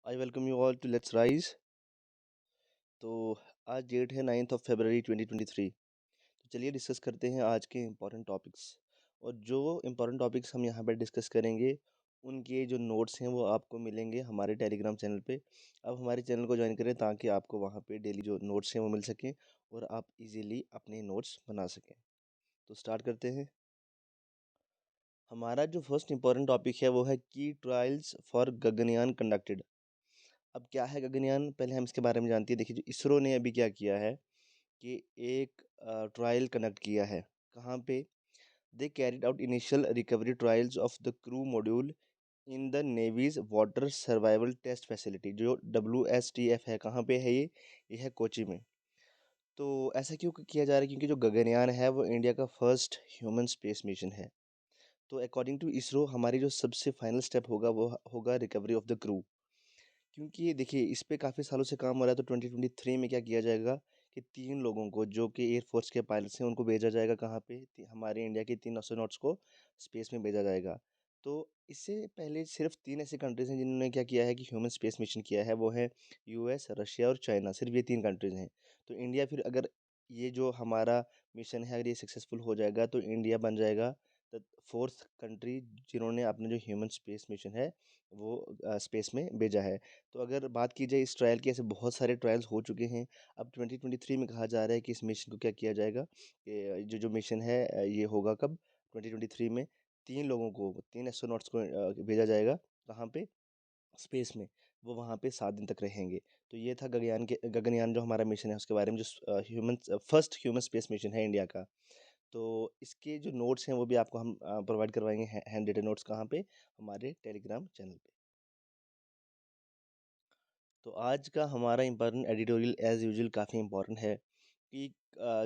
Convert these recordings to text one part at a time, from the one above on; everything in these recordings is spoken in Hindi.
I welcome you all to let's rise. तो आज डेट है 9 फरवरी 2023। तो चलिए डिस्कस करते हैं आज के इम्पोर्टेंट टॉपिक्स। और जो इम्पोर्टेंट टॉपिक्स हम यहाँ पर डिस्कस करेंगे उनके जो नोट्स हैं वो आपको मिलेंगे हमारे टेलीग्राम चैनल पे। आप हमारे चैनल को ज्वाइन करें ताकि आपको वहाँ पे डेली जो नोट्स हैं वो मिल सकें और आप इजीली अपने नोट्स बना सकें। तो स्टार्ट करते हैं। हमारा जो फर्स्ट इम्पोर्टेंट टॉपिक है वो है की ट्रायल्स फॉर गगनयान कंडक्टेड। अब क्या है गगनयान, पहले हम इसके बारे में जानते हैं। देखिए, जो इसरो ने अभी क्या किया है कि एक ट्रायल कंडक्ट किया है। कहाँ पे? They carried out initial recovery trials of the crew module in the navy's water survival test facility, जो WSTF है। कहाँ पे है ये है कोची में। तो ऐसा क्यों किया जा रहा है? क्योंकि जो गगनयान है वो इंडिया का फर्स्ट ह्यूमन स्पेस मिशन है। तो अकॉर्डिंग टू इसरो हमारी जो सबसे फाइनल स्टेप होगा वो होगा रिकवरी ऑफ द क्रू। क्योंकि देखिए, इस पे काफ़ी सालों से काम हो रहा है। तो 2023 में क्या किया जाएगा कि 3 लोगों को जो कि एयरफोर्स के पायलट्स हैं उनको भेजा जाएगा। कहाँ पे? हमारे इंडिया के 3 एस्ट्रोनॉट्स को स्पेस में भेजा जाएगा। तो इससे पहले सिर्फ 3 ऐसी कंट्रीज़ हैं जिन्होंने क्या किया है कि ह्यूमन स्पेस मिशन किया है। वो है US, रशिया और चाइना। सिर्फ ये 3 कंट्रीज़ हैं। तो इंडिया फिर अगर ये जो हमारा मिशन है अगर ये सक्सेसफुल हो जाएगा तो इंडिया बन जाएगा द फोर्थ कंट्री जिन्होंने अपने जो ह्यूमन स्पेस मिशन है वो स्पेस में भेजा है। तो अगर बात की जाए इस ट्रायल की, ऐसे बहुत सारे ट्रायल्स हो चुके हैं। अब 2023 में कहा जा रहा है कि इस मिशन को क्या किया जाएगा कि जो जो मिशन है ये होगा कब? 2023 में 3 लोगों को, 3 एस्ट्रोनॉट्स को भेजा जाएगा। कहाँ पे? स्पेस में। वो वहाँ पे 7 दिन तक रहेंगे। तो ये था गगनयान जो हमारा मिशन है उसके बारे में, जो human first human space mission है इंडिया का। तो इसके जो नोट्स हैं वो भी आपको हम प्रोवाइड करवाएंगे, हैंड रिटन नोट्स। कहाँ पे? हमारे टेलीग्राम चैनल पे। तो आज का हमारा इम्पोर्टेंट एडिटोरियल एज यूजुअल काफ़ी इम्पोर्टेंट है कि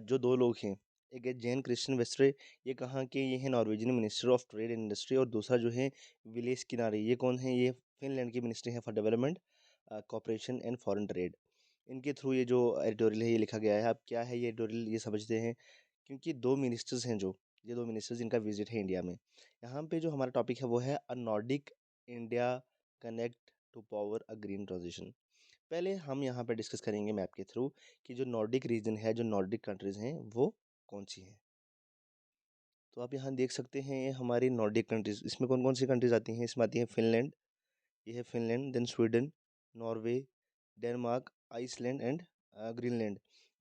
जो 2 लोग हैं, एक है जेन क्रिस्टियन वेस्ट्रे। ये कहाँ के? ये है Norwegian minister of trade and industry. और दूसरा जो है विलेश किनारे, ये कौन है? ये फिनलैंड के मिनिस्टर हैं for development, cooperation and foreign trade. इनके थ्रू ये जो एडिटोरियल है ये लिखा गया है। अब क्या है ये एडिटोरियल, ये समझते हैं। क्योंकि 2 मिनिस्टर्स हैं, जो ये 2 मिनिस्टर्स इनका विजिट है इंडिया में। यहाँ पे जो हमारा टॉपिक है वो है a Nordic India connect to power a green transition. पहले हम यहाँ पे डिस्कस करेंगे मैप के थ्रू कि जो नॉर्डिक रीजन है, जो नॉर्डिक कंट्रीज हैं वो कौन सी हैं। तो आप यहाँ देख सकते हैं ये हमारी नॉर्डिक कंट्रीज। इसमें कौन कौन सी कंट्रीज आती हैं? इसमें आती है फिनलैंड, ये है Finland, then Sweden, Norway, Denmark, Iceland and Greenland.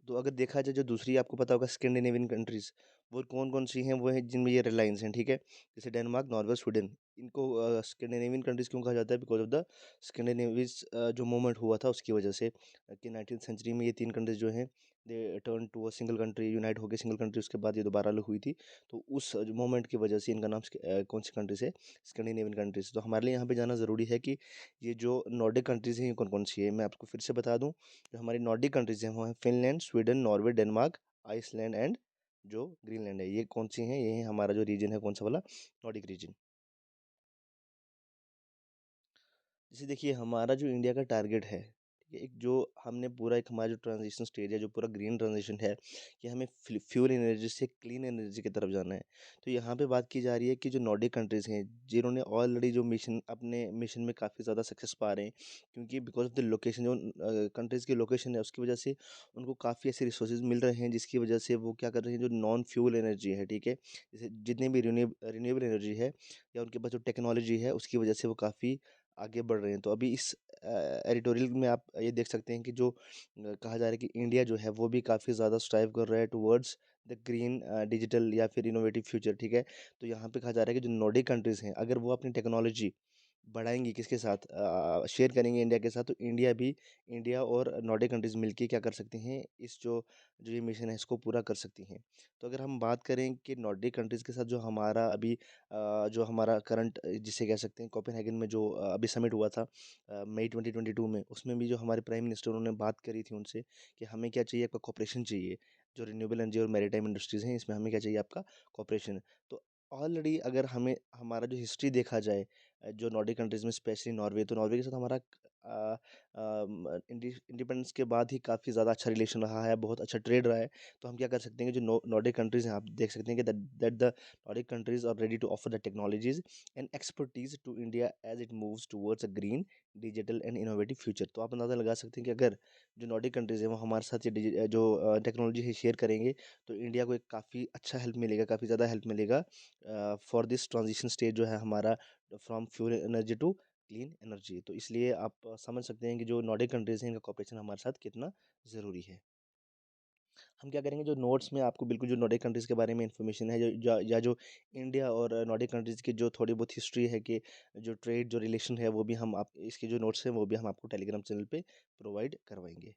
तो अगर देखा जाए जो दूसरी आपको पता होगा स्कैंडिनेवियन कंट्रीज, वो कौन कौन सी हैं? वो है जिनमें ये रिलायंस हैं, ठीक है। जैसे डेनमार्क, नॉर्वे, स्वीडन। इनको स्कैंडिनेवियन कंट्रीज क्यों कहा जाता है? बिकॉज ऑफ द स्कैंडिनेवियस जो मूवमेंट हुआ था उसकी वजह से, कि 19th सेंचुरी में ये 3 कंट्रीज जो हैं they turn to a single country, unite होकर सिंगल कंट्री। उसके बाद ये दोबारा अलग हुई थी। तो उस मोमेंट की वजह से इनका नाम कौन सी कंट्रीज है? Scandinavian countries. तो हमारे लिए यहाँ पे जाना ज़रूरी है कि ये जो नॉर्डिक कंट्रीज़ हैं ये कौन-कौन सी है। मैं आपको फिर से बता दूं, जो हमारी नॉर्डिक कंट्रीज़ हैं वो हैं Finland, Sweden, Norway, Denmark, Iceland and जो ग्रीनलैंड है। ये कौन सी हैं? ये है हमारा जो रीजन है, कौन सा वाला? Nordic region. जैसे देखिए, हमारा जो इंडिया का टारगेट है, ठीक है, एक जो हमने पूरा एक हमारा जो ट्रांजिशन स्टेज है, जो पूरा ग्रीन ट्रांजिशन है, कि हमें फ्यूल एनर्जी से क्लीन एनर्जी की तरफ जाना है। तो यहाँ पे बात की जा रही है कि जो नॉर्डिक कंट्रीज़ हैं जिन्होंने ऑलरेडी जो मिशन, अपने मिशन में काफ़ी ज़्यादा सक्सेस पा रहे हैं। क्योंकि बिकॉज ऑफ द लोकेशन, जो कंट्रीज़ की लोकेशन है उसकी वजह से उनको काफ़ी ऐसे रिसोर्सेज मिल रहे हैं जिसकी वजह से वो क्या कर रहे हैं, जो नॉन फ्यूल एनर्जी है, ठीक है, जैसे जितनी भी रिन्यूएबल एनर्जी है या उनके पास जो टेक्नोलॉजी है उसकी वजह से वो काफ़ी आगे बढ़ रहे हैं। तो अभी इस एडिटोरियल में आप ये देख सकते हैं कि जो कहा जा रहा है कि इंडिया जो है वो भी काफ़ी ज़्यादा स्ट्राइव कर रहा है टुवर्ड्स द ग्रीन डिजिटल या फिर इनोवेटिव फ्यूचर, ठीक है। तो यहाँ पे कहा जा रहा है कि जो नॉर्डिक कंट्रीज़ हैं अगर वो अपनी टेक्नोलॉजी बढ़ाएंगी, किसके साथ शेयर करेंगे? इंडिया के साथ। तो इंडिया और नॉर्डिक कंट्रीज मिलके क्या कर सकती हैं? इस जो जो ये मिशन है इसको पूरा कर सकती हैं। तो अगर हम बात करें कि नॉर्डिक कंट्रीज के साथ जो हमारा अभी जो हमारा करंट जिसे कह सकते हैं कोपेनहेगन में जो अभी समिट हुआ था मई 2022 में, उसमें भी जो हमारे प्राइम मिनिस्टर उन्होंने बात करी थी उनसे कि हमें क्या चाहिए? आपका कॉपरेशन चाहिए। जो रिन्यूएबल एनर्जी और मैरीटाइम इंडस्ट्रीज़ हैं इसमें हमें क्या चाहिए? आपका कॉपरेशन। तो ऑलरेडी अगर हमें हमारा जो हिस्ट्री देखा जाए, जो नॉर्डिक कंट्रीज़ में स्पेशली नॉर्वे, तो नॉर्वे के साथ हमारा इंडिपेंडेंस के बाद ही काफ़ी ज़्यादा अच्छा रिलेशन रहा है, बहुत अच्छा ट्रेड रहा है। तो हम क्या कर सकते हैं कि जो नॉर्डिक कंट्रीज़ हैं, आप देख सकते हैं कि that the Nordic countries are ready to offer the technologies and expertise to India as it moves towards a green, digital and innovative future. तो आप अंदाज़ा लगा सकते हैं कि अगर जो नॉर्डिक कंट्रीज़ हैं वो हमारे साथ ये जो टेक्नोलॉजी है शेयर करेंगे, तो इंडिया को एक काफ़ी अच्छा हेल्प मिलेगा, काफ़ी ज़्यादा हेल्प मिलेगा फॉर दिस ट्रांजिशन स्टेज जो है हमारा, from fuel energy to clean energy. तो इसलिए आप समझ सकते हैं कि जो नॉर्डिक कंट्रीज़ हैं इनका कॉपरेशन हमारे साथ कितना ज़रूरी है। हम क्या करेंगे, जो नोट्स में आपको बिल्कुल जो नॉर्डिक कंट्रीज़ के बारे में इंफॉर्मेशन है, या जो इंडिया और नॉर्डिक कंट्रीज़ की जो थोड़ी बहुत हिस्ट्री है, कि जो ट्रेड जो रिलेशन है, वो भी हम आप इसके जो नोट्स हैं वो भी हम आपको टेलीग्राम चैनल पे प्रोवाइड करवाएंगे।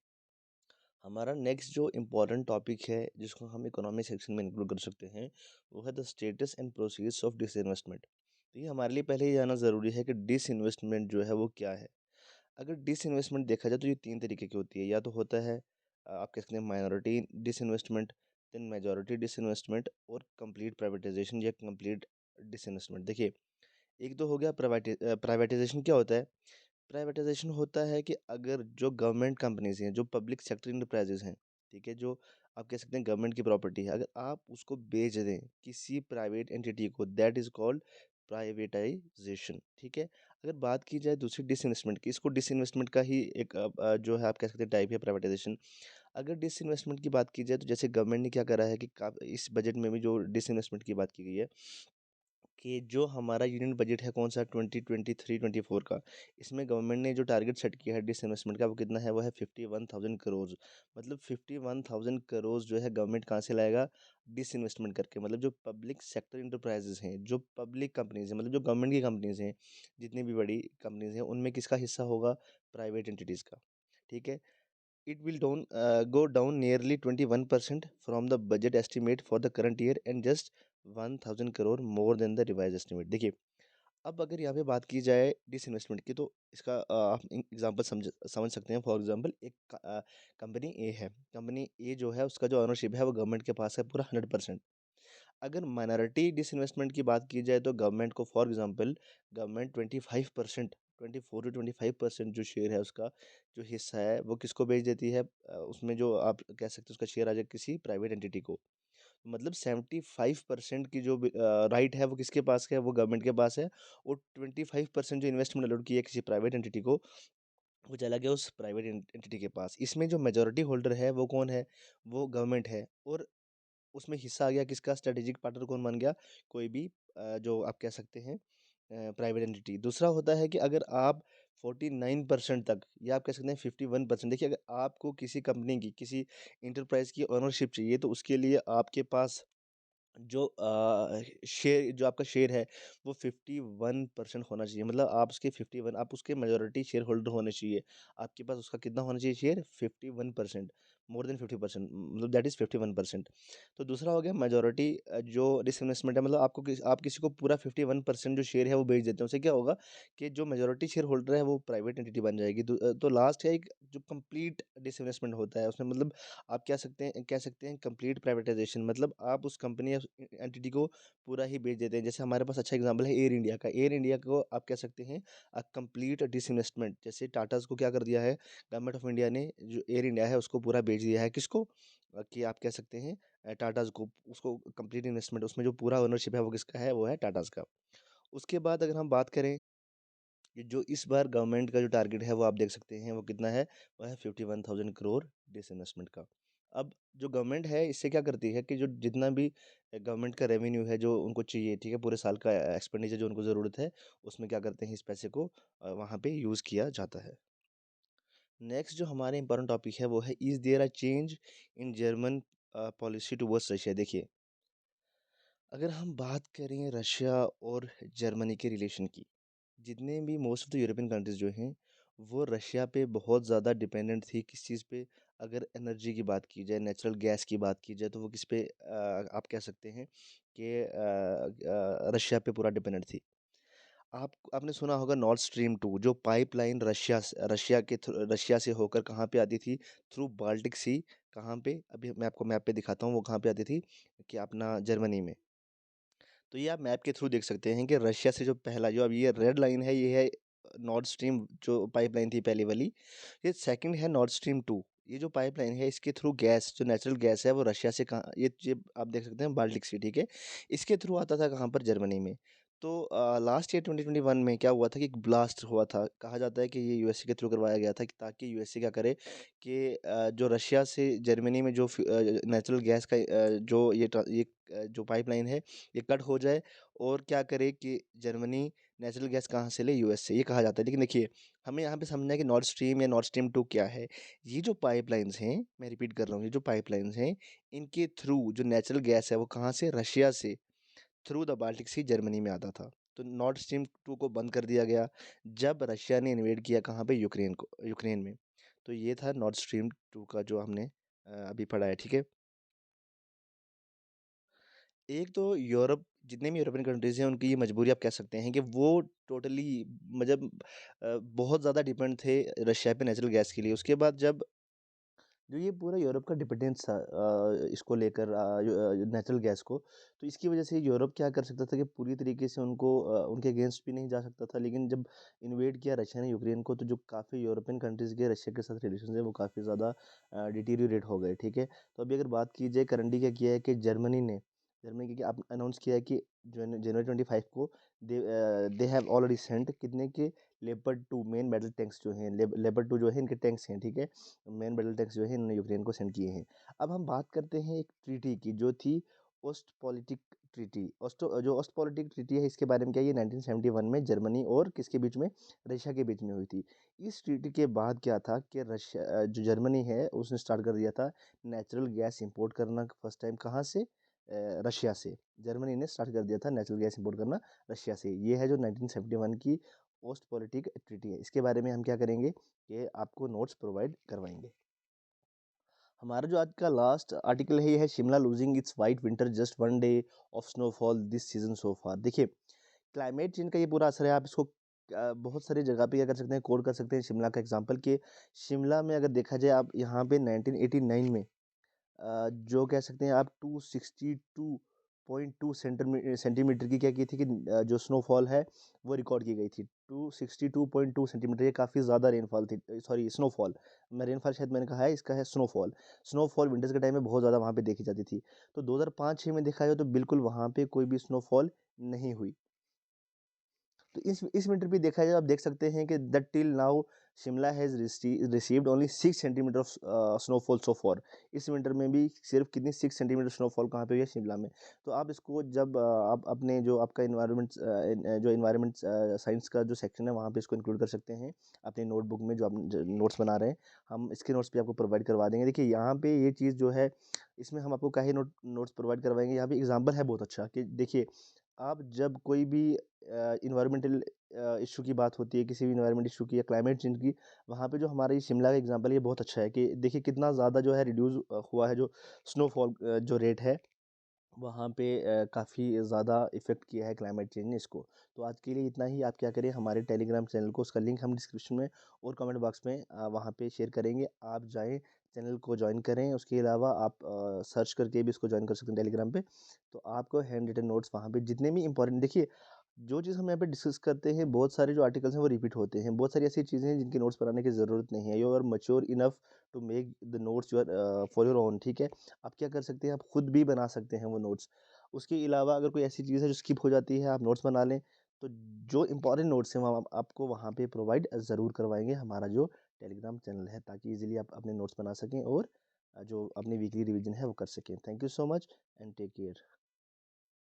हमारा नेक्स्ट जो इम्पोर्टेंट टॉपिक है जिसको हम इकोनॉमी सेक्शन में इंक्लूड कर सकते हैं, वो है the status and proceeds of disinvestment. तो ये हमारे लिए पहले ये जानना ज़रूरी है कि डिसइन्वेस्टमेंट जो है वो क्या है। अगर डिसइन्वेस्टमेंट देखा जाए तो ये तीन तरीके की होती है। या तो होता है आप कह सकते हैं minority disinvestment, then majority disinvestment, और कंप्लीट प्राइवेटाइजेशन या कंप्लीट डिसइन्वेस्टमेंट। देखिए, एक तो हो गया प्राइवेटाइजेशन। क्या होता है? प्राइवेटाइजेशन होता है कि अगर जो गवर्नमेंट कंपनीज हैं, जो पब्लिक सेक्टर इंटरप्राइजेज हैं, ठीक है, जो आप कह सकते हैं गवर्नमेंट की प्रॉपर्टी है, अगर आप उसको बेच दें किसी प्राइवेट एंटिटी को, दैट इज कॉल्ड प्राइवेटाइजेशन। ठीक है। अगर बात की जाए दूसरी डिसइन्वेस्टमेंट की, इसको डिसइन्वेस्टमेंट का ही एक जो है आप कह सकते हैं टाइप है प्राइवेटाइजेशन। अगर डिसइन्वेस्टमेंट की बात की जाए तो जैसे गवर्नमेंट ने क्या करा है कि इस बजट में भी जो डिसइन्वेस्टमेंट की बात की गई है, कि जो हमारा यूनियन बजट है कौन सा 2023-24 का, इसमें गवर्नमेंट ने जो टारगेट सेट किया है डिसइन्वेस्टमेंट का, वो कितना है? वो है 51,000 करोड़। मतलब 51,000 करोड़ जो है गवर्नमेंट कहाँ से लाएगा? डिसइन्वेस्टमेंट करके। मतलब जो पब्लिक सेक्टर इंटरप्राइजेज हैं, जो पब्लिक कंपनीज हैं, मतलब जो गवर्नमेंट की कंपनीज हैं, जितनी भी बड़ी कंपनीज हैं, उनमें किसका हिस्सा होगा? प्राइवेट एंटिटीज़ का। ठीक है। It will go down nearly 21% from the budget estimate for the current year and just 1,000 crore more than the revised estimate। देखिए, अब अगर यहाँ पे बात की जाए डिसइन्वेस्टमेंट की, तो इसका आप एग्जांपल समझ सकते हैं। फॉर एग्जांपल, एक कंपनी ए है। कंपनी ए जो है उसका जो ऑनरशिप है वो गवर्नमेंट के पास है पूरा 100%। अगर माइनॉरिटी डिसइन्वेस्टमेंट की बात की जाए तो गवर्नमेंट को, फॉर एग्जांपल, गवर्नमेंट 25%, 24 to 25% जो शेयर है उसका, जो हिस्सा है वो किसको बेच देती है? उसमें जो आप कह सकते हैं उसका शेयर आ जाए किसी प्राइवेट एंटिटी को। मतलब 75% की जो राइट है वो किसके पास है? वो गवर्नमेंट के पास है। और 25% जो इन्वेस्टमेंट अलॉट की है किसी प्राइवेट एंटिटी को, वो चला गया उस प्राइवेट एंटिटी के पास। इसमें जो मेजोरिटी होल्डर है वो कौन है? वो गवर्नमेंट है। और उसमें हिस्सा आ गया किसका? स्ट्रेटेजिक पार्टनर कौन बन गया? कोई भी जो आप कह सकते हैं प्राइवेट एंटिटी। दूसरा होता है कि अगर आप 49% तक, या आप कह सकते हैं 51%, देखिए, अगर आपको किसी कंपनी की, किसी इंटरप्राइज की ओनरशिप चाहिए, तो उसके लिए आपके पास जो शेयर, जो आपका शेयर है, वो 51% होना चाहिए। मतलब आप उसके 51, आप उसके मेजोरिटी शेयर होल्डर होने चाहिए। आपके पास उसका कितना होना चाहिए शेयर? 51%। मोर देन 50%, मतलब दैट इज़ 51%। तो दूसरा हो गया मेजोरिटी जो डिसइन्वेस्टमेंट है, मतलब आप किसी को पूरा 51% जो शेयर है वो बेच देते हैं। उससे क्या होगा कि जो मेजोरिटी शेयर होल्डर है वो प्राइवेट एंटिटी बन जाएगी। तो लास्ट है एक जो कंप्लीट डिसइन्वेस्टमेंट होता है, उसमें मतलब आप कह सकते हैं कंप्लीट प्राइवेटाइजेशन। मतलब आप उस कंपनी या एंटिटी को पूरा ही बेच देते हैं। जैसे हमारे पास अच्छा एग्जांपल है एयर इंडिया का। एयर इंडिया को आप कह सकते हैं कंप्लीट डिसइन्वेस्टमेंट। जैसे टाटास को क्या कर दिया है गवर्नमेंट ऑफ इंडिया ने, जो एयर इंडिया है उसको पूरा बेच दिया है। किसको? कि आप कह सकते हैं टाटास को, उसको कंप्लीट इन्वेस्टमेंट, उसमें जो पूरा ओनरशिप है वो किसका है? वो है टाटास का। उसके बाद अगर हम बात करें कि जो इस बार गवर्नमेंट का जो टारगेट है वो आप देख सकते हैं वो कितना है? वो है 51,000 करोड़ डिसइन्वेस्टमेंट का। अब जो गवर्नमेंट है इससे क्या करती है कि जो जितना भी गवर्नमेंट का रेवेन्यू है जो उनको चाहिए, ठीक है, पूरे साल का एक्सपेंडिचर जो उनको ज़रूरत है, उसमें क्या करते हैं, इस पैसे को वहाँ पे यूज़ किया जाता है। नेक्स्ट जो हमारे इंपॉर्टेंट टॉपिक है वो है, is there a change in German policy towards Russia. देखिए, अगर हम बात करें रशिया और जर्मनी के रिलेशन की, जितने भी most of the European countries जो हैं वो रशिया पे बहुत ज़्यादा डिपेंडेंट थी। किस चीज़ पे? अगर एनर्जी की बात की जाए, नेचुरल गैस की बात की जाए, तो वो किस पे आप कह सकते हैं कि रशिया पे पूरा डिपेंडेंट थी। आपने सुना होगा नॉर्थ स्ट्रीम 2, जो पाइपलाइन रशिया से होकर कहाँ पे आती थी? थ्रू बाल्टिक सी। कहाँ पे? अभी मैं आपको मैप पे दिखाता हूँ वो कहाँ पे आती थी, कि अपना जर्मनी में। तो ये आप मैप के थ्रू देख सकते हैं कि रशिया से जो पहला, जो अब ये रेड लाइन है, ये है नॉर्थ स्ट्रीम जो पाइपलाइन थी पहली वाली, ये सेकंड है नॉर्थ स्ट्रीम 2। ये जो पाइपलाइन है इसके थ्रू गैस, जो नेचुरल गैस है वो रशिया से कहाँ, ये आप देख सकते हैं बाल्टिक सी, ठीक है। इसके थ्रू आता था कहाँ पर, जर्मनी में। तो लास्ट ईयर 2021 में क्या हुआ था कि एक ब्लास्ट हुआ था, कहा जाता है कि ये यूएसए के थ्रू करवाया गया था कि ताकि यूएसए क्या करे कि जो रशिया से जर्मनी में जो नेचुरल गैस का जो जो पाइपलाइन है ये कट हो जाए, और क्या करे कि जर्मनी नेचुरल गैस कहाँ से ले, यूएस से, ये कहा जाता है। लेकिन देखिए, हमें यहाँ पे समझना है कि नॉर्थ स्ट्रीम या नॉर्थ स्ट्रीम 2 क्या है। ये जो पाइपलाइंस हैं, मैं रिपीट कर रहा हूँ, ये जो पाइपलाइंस हैं, इनके थ्रू जो नेचुरल गैस है वो कहाँ से, रशिया से, through the Baltic Sea Germany में आता था। तो नॉर्थ स्ट्रीम 2 को बंद कर दिया गया जब रशिया ने इन्वेड किया कहाँ पे, यूक्रेन में। तो ये था नॉर्थ स्ट्रीम 2 का जो हमने अभी पढ़ा है, ठीक है। एक तो यूरोप, जितने भी यूरोपियन कंट्रीज़ हैं उनकी ये मजबूरी आप कह सकते हैं कि वो टोटली, मतलब बहुत ज़्यादा डिपेंड थे रशिया पे नेचुरल गैस के लिए। उसके बाद जब जो ये पूरा यूरोप का डिपेंडेंस था इसको लेकर, नेचुरल गैस को, तो इसकी वजह से यूरोप क्या कर सकता था कि पूरी तरीके से उनको उनके अगेंस्ट भी नहीं जा सकता था। लेकिन जब इन्वेड किया रशिया ने यूक्रेन को, तो जो काफ़ी यूरोपियन कंट्रीज़ के रशिया के साथ रिलेशन है वो काफ़ी ज़्यादा डिटीरियोरेट हो गए, ठीक है। तो अभी अगर बात की जाए, करंटली क्या किया है कि जर्मनी की अनाउंस किया है कि जनवरी 25 को दे हैव ऑलरेडी सेंट कितने के, लेपर्ड 2 मेन बैटल टैंक्स जो हैं, लेपर्ड 2 जो है इनके टैंक्स हैं, ठीक है। मेन बैटल टैंक्स जो है इन्होंने यूक्रेन को सेंड किए हैं। अब हम बात करते हैं एक ट्रीटी की जो थी ओस्टपॉलिटिक ट्रीटी। ओस्टपॉलिटिक ट्रीटी है, इसके बारे में क्या है, ये 1971 में जर्मनी और किसके बीच में, रशिया के बीच में हुई थी। इस ट्रीटी के बाद क्या था कि रशिया, जो जर्मनी है उसने स्टार्ट कर दिया था नेचुरल गैस इंपोर्ट करना, फर्स्ट टाइम कहाँ से, रशिया से। जर्मनी ने स्टार्ट कर दिया था नेचुरल गैस इंपोर्ट करना रशिया से। ये है जो 1971 की ओस्टपॉलिटिक ट्रीटी है। इसके बारे में हम क्या करेंगे कि आपको नोट्स प्रोवाइड करवाएंगे। हमारा जो आज का लास्ट आर्टिकल है ये है Shimla losing its white winter just one day of snowfall this season so far. देखिए, क्लाइमेट चेंज का ये पूरा असर है। आप इसको बहुत सारी जगह पे क्या कर सकते हैं, कोड कर सकते हैं। शिमला का एग्जांपल कि शिमला में अगर देखा जाए, आप यहाँ पे 1989 में जो कह सकते हैं आप 262.2 सेंटीमीटर की क्या की थी कि जो स्नोफॉल है वो रिकॉर्ड की गई थी। 262.2 सेंटीमीटर, ये काफ़ी ज़्यादा रेनफॉल थी, सॉरी स्नोफॉल, मैं रेनफॉल शायद मैंने कहा है, इसका है स्नोफॉल। स्नोफॉल विंटर्स के टाइम में बहुत ज़्यादा वहाँ पे देखी जाती थी। तो 2005-6 में देखा जाए तो बिल्कुल वहाँ पे कोई भी स्नोफॉल नहीं हुई। तो इस विंटर पे देखा जाए, आप देख सकते हैं कि that till now Shimla has received only 6 centimetre of snowfall so for. इस विंटर में भी सिर्फ कितनी, 6 सेंटीमीटर स्नोफॉल कहाँ पे हुई है, शिमला में। तो आप इसको जब आप अपने जो आपका इन्वायरमेंट साइंस का जो सेक्शन है वहाँ पे इसको इंक्लूड कर सकते हैं अपनी नोटबुक में, जो आप नोट्स बना रहे हैं। हम इसके नोट्स भी आपको प्रोवाइड करवा देंगे। देखिए, यहाँ पे ये चीज़ जो है, इसमें हम आपको क्या ही नोट्स प्रोवाइड करवाएंगे। यहाँ पे एग्जाम्पल है बहुत अच्छा कि देखिए, आप जब कोई भी इन्वायरमेंटल इशू की बात होती है, किसी भी इन्वायरमेंट इशू की या क्लाइमेट चेंज की, वहाँ पे जो हमारा ये शिमला का एग्जांपल है ये बहुत अच्छा है कि देखिए कितना ज़्यादा जो है रिड्यूस हुआ है, जो स्नोफॉल जो रेट है वहाँ पे काफ़ी ज़्यादा इफ़ेक्ट किया है क्लाइमेट चेंज ने इसको। तो आज के लिए इतना ही। आप क्या करें, हमारे टेलीग्राम चैनल को, उसका लिंक हम डिस्क्रिप्शन में और कमेंट बॉक्स में वहाँ पे शेयर करेंगे। आप जाएँ, चैनल को जॉइन करें। उसके अलावा आप सर्च करके भी इसको जॉइन कर सकते हैं टेलीग्राम पे। तो आपको हैंड रिटन नोट्स वहाँ पे जितने भी इंपॉर्टेंट, देखिए जो चीज़ हम यहाँ पे डिस्कस करते हैं, बहुत सारे जो आर्टिकल्स हैं वो रिपीट होते हैं। बहुत सारी ऐसी चीज़ें हैं जिनके नोट्स बनाने की ज़रूरत नहीं है। You are mature enough to make the notes for your own, ठीक है। आप क्या कर सकते हैं, आप खुद भी बना सकते हैं वो नोट्स। उसके अलावा अगर कोई ऐसी चीज़ है जो स्किप हो जाती है, आप नोट्स बना लें। तो जो इंपॉर्टेंट नोट्स हैं वो हम आपको वहाँ पे प्रोवाइड ज़रूर करवाएंगे, हमारा जो टेलीग्राम चैनल है, ताकि इजीली आप अपने नोट्स बना सकें और जो अपनी वीकली रिवीजन है वो कर सकें। Thank you so much and take care.